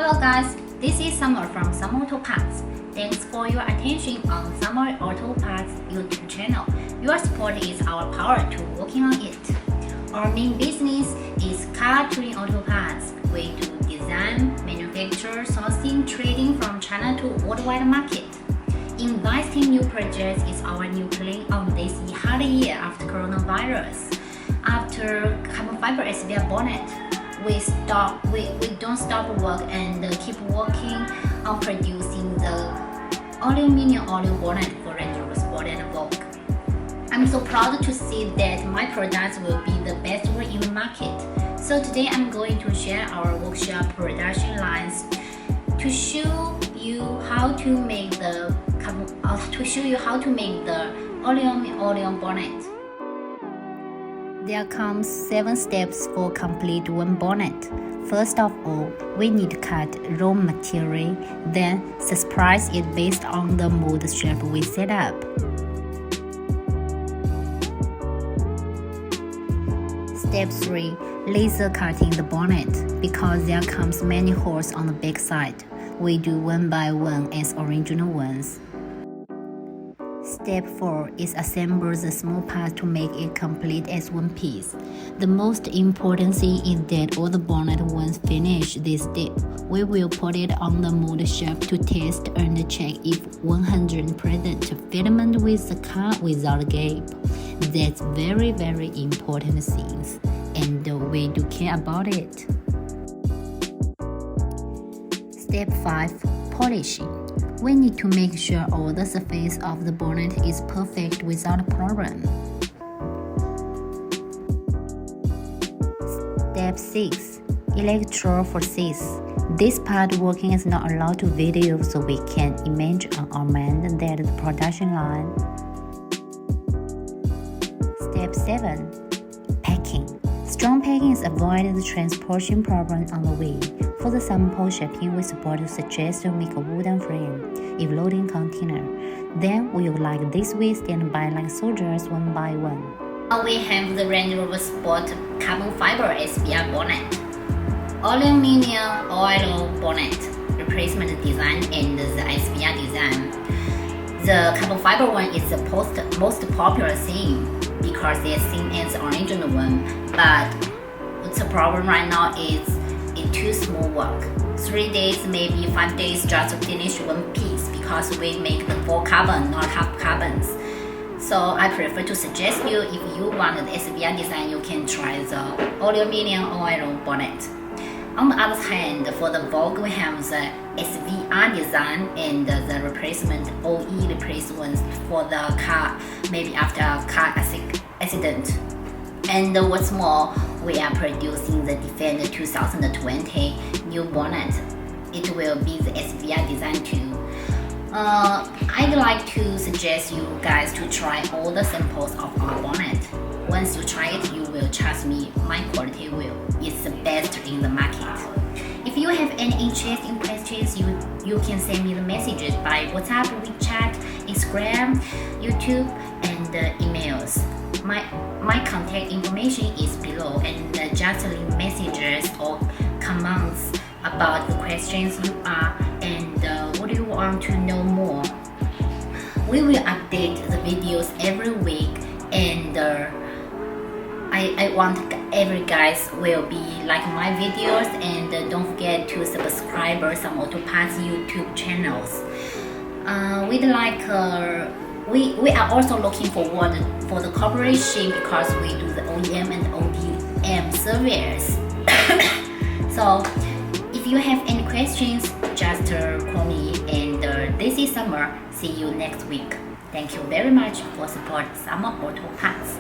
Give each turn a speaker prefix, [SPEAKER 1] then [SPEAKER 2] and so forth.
[SPEAKER 1] Hello guys, this is Summer from CANTACT. Thanks for your attention on Summer Auto Parts YouTube channel. Your support is our power to working on it. Our main business is car tuning auto parts. We do design, manufacture, sourcing, trading from China to worldwide market. Investing new projects is our new plan on this hard year after coronavirus. After carbon fiber SBR bonnet, we don't stop work and keep working on producing the aluminum bonnet for Range Rover Sport and Vogue. I'm so proud to see that my products will be the best one in the market. So today I'm going to share our workshop production lines to show you how to make the aluminum bonnet. There comes 7 steps for complete one bonnet. First of all, we need to cut raw material, then surprise it based on the mold shape we set up. Step 3. Laser cutting the bonnet. Because there comes many holes on the back side, we do one by one as original ones. Step 4 is assemble the small parts to make it complete as one piece. The most important thing is that all the bonnet once finished this step, we will put it on the mold shape to test and check if 100% fitment with the car without gap. That's very important things, and we do care about it. Step 5. Polishing. We need to make sure all the surface of the bonnet is perfect without a problem. Step 6. Electrophoresis. This part working is not allowed to video, so we can imagine and amend that the production line. Step 7. Packing. Strong packing is avoid the transportation problem on the way. For the sample shipping, we suggest to make a wooden frame if loading container. Then we will like this way stand by like soldiers one by one. Now we have the Range Rover Sport carbon fiber SBR bonnet, aluminum oil bonnet, replacement design and the SBR design. The carbon fiber one is the most popular thing because they're seen as the original one, but the problem right now is it's too small work. 3 days, maybe 5 days just to finish one piece because we make the full carbon, not half carbons. So I prefer to suggest you, if you want the SBR design, you can try the aluminum oil bonnet. On the other hand, for the Vogue, we have the SVR design and the replacement OE replacements for the car, maybe after a car accident. And what's more, we are producing the Defender 2020 new bonnet. It will be the SVR design too. I'd like to suggest you guys to try all the samples of our bonnet. Once you try it, you will trust me, my quality is the best in the market. If you have any interesting questions, you can send me the messages by WhatsApp, Wechat, Instagram, YouTube, and emails. My contact information is below, and just leave messages or comments about the questions you are and what you want to know more. We will update the videos every week, and I want every guys will be like my videos, and don't forget to subscribe some Auto Parts YouTube channels. We are also looking forward for the cooperation because we do the OEM and ODM service. So if you have any questions, just call me, and this is Summer. See you next week. Thank you very much for support Summer Auto Parts.